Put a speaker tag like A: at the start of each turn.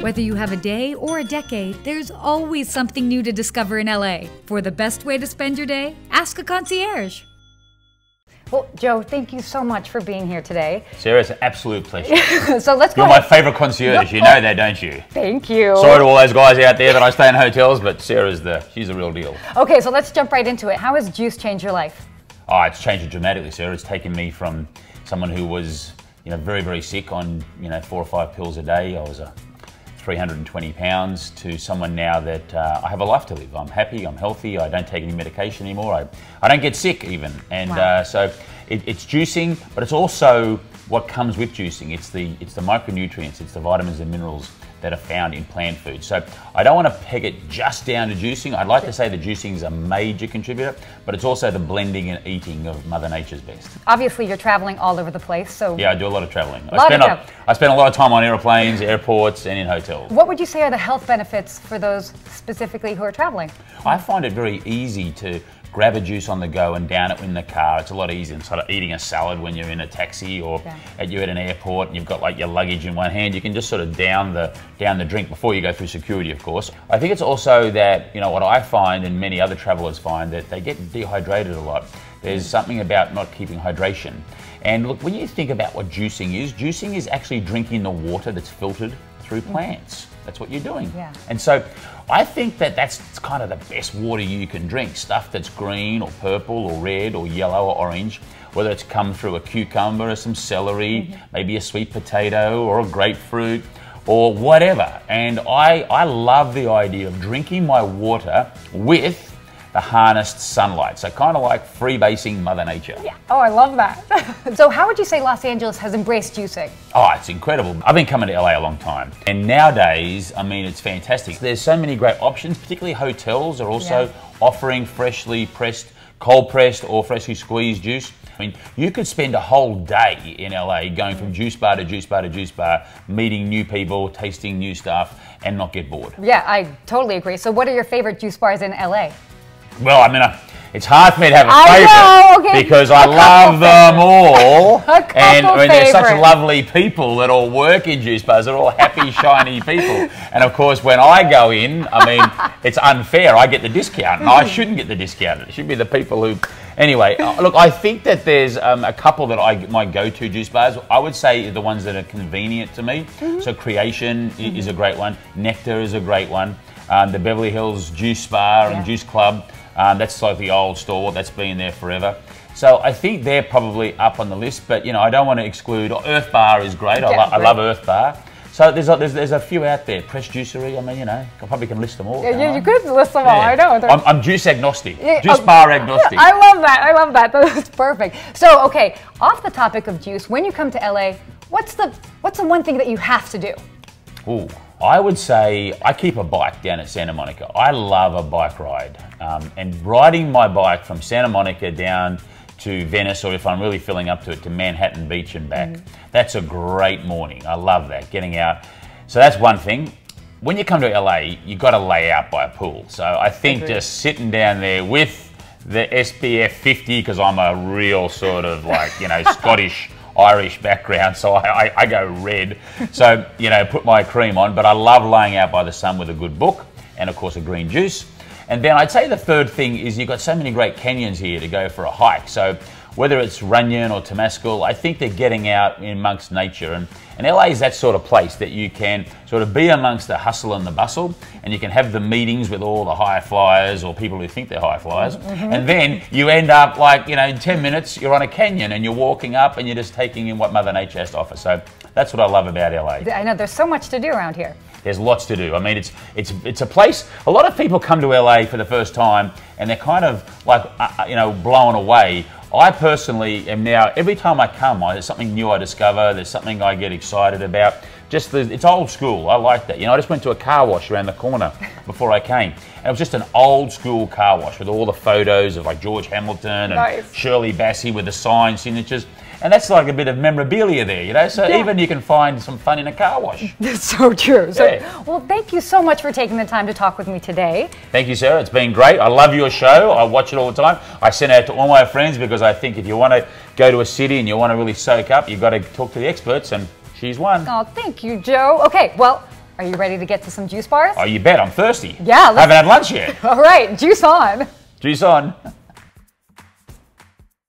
A: Whether you have a day or a decade, there's always something new to discover in LA. For the best way to spend your day, ask a concierge.
B: Well, Joe, thank you so much for being here today.
C: Sarah, it's an absolute pleasure.
B: So let's go.
C: You're my favourite concierge, you know that, don't you?
B: Thank you.
C: Sorry to all those guys out there that I stay in hotels, but she's the real deal.
B: Okay, so let's jump right into it. How has juice changed your life?
C: Oh, it's changed it dramatically, Sarah. It's taken me from someone who was, very, very sick on, 4 or 5 pills a day. I was 320 pounds to someone now that I have a life to live. I'm happy, I'm healthy, I don't take any medication anymore. I don't get sick even. And
B: wow.
C: So it's juicing, but it's also what comes with juicing. It's the micronutrients, it's the vitamins and minerals that are found in plant food. So I don't want to peg it just down to juicing. I'd like to say that juicing is a major contributor, but it's also the blending and eating of Mother Nature's best.
B: Obviously, you're traveling all over the place, so...
C: Yeah, I do a lot of traveling.
B: I
C: spend a lot of time on airplanes, airports, and in hotels.
B: What would you say are the health benefits for those specifically who are traveling?
C: I find it very easy to grab a juice on the go and down it in the car. It's a lot easier than sort of eating a salad when you're in a taxi or you're at an airport and you've got like your luggage in one hand. You can just sort of down the drink before you go through security, of course. I think it's also that, what I find and many other travelers find, that they get dehydrated a lot. There's something about not keeping hydration. And look, when you think about what juicing is actually drinking the water that's filtered through plants. That's what you're doing.
B: Yeah.
C: And so I think that that's kind of the best water you can drink. Stuff that's green or purple or red or yellow or orange, whether it's come through a cucumber or some celery, maybe a sweet potato or a grapefruit or whatever. And I love the idea of drinking my water with the harnessed sunlight. So kind of like freebasing Mother Nature.
B: Yeah. Oh, I love that. So how would you say Los Angeles has embraced juicing?
C: Oh, it's incredible. I've been coming to LA a long time. And nowadays, it's fantastic. There's so many great options, particularly hotels are also offering freshly pressed, cold pressed or freshly squeezed juice. You could spend a whole day in LA going from juice bar to juice bar to juice bar, meeting new people, tasting new stuff, and not get bored.
B: Yeah, I totally agree. So what are your favorite juice bars in LA?
C: Well, it's hard for me to have a favorite because I love them all. And they're such lovely people that all work in juice bars. They're all happy, shiny people. And of course, when I go in, it's unfair. I get the discount, and I shouldn't get the discount. It should be the people who... Anyway, look, I think that there's a couple that my go-to juice bars. I would say the ones that are convenient to me. So Creation is a great one. Nectar is a great one. The Beverly Hills Juice Bar and Juice Club. That's like the old store that's been there forever. So I think they're probably up on the list, but I don't want to exclude. Earth Bar is great. I love Earth Bar. So there's a few out there. Press Juicery. I probably can list them all.
B: Yeah, you could list them all. I know.
C: I'm juice agnostic. Juice bar agnostic.
B: I love that. I love that. That's perfect. So okay, off the topic of juice, when you come to LA, what's the one thing that you have to do?
C: Ooh. I would say I keep a bike down at Santa Monica. I love a bike ride. And riding my bike from Santa Monica down to Venice, or if I'm really feeling up to it, to Manhattan Beach and back, that's a great morning. I love that, getting out. So that's one thing. When you come to LA, you've got to lay out by a pool. So I think just sitting down there with the SPF 50, because I'm a real sort of like, Scottish Irish background, so I go red. So, put my cream on, but I love laying out by the sun with a good book and, of course, a green juice. And then I'd say the third thing is you've got so many great canyons here to go for a hike. So whether it's Runyon or Temescal, I think they're getting out amongst nature. And LA is that sort of place that you can sort of be amongst the hustle and the bustle, and you can have the meetings with all the high flyers or people who think they're high flyers. And then you end up like, in 10 minutes, you're on a canyon and you're walking up and you're just taking in what Mother Nature has to offer. So that's what I love about LA.
B: I know there's so much to do around here.
C: There's lots to do. It's a place, a lot of people come to LA for the first time and they're kind of like, blown away. I personally am now, every time I come, there's something new I discover, there's something I get excited about. It's old school, I like that. I just went to a car wash around the corner before I came. And it was just an old school car wash with all the photos of like George Hamilton and Shirley Bassey with the signed signatures. And that's like a bit of memorabilia there, So even you can find some fun in a car wash.
B: That's so true. Well, thank you so much for taking the time to talk with me today.
C: Thank you, Sarah. It's been great. I love your show. I watch it all the time. I send it out to all my friends because I think if you want to go to a city and you want to really soak up, you've got to talk to the experts, and she's one.
B: Oh, thank you, Joe. Okay, well, Are you ready to get to some juice bars?
C: Oh, you bet. I'm thirsty.
B: Yeah.
C: I haven't had lunch yet.
B: All right, juice on.
C: Juice on.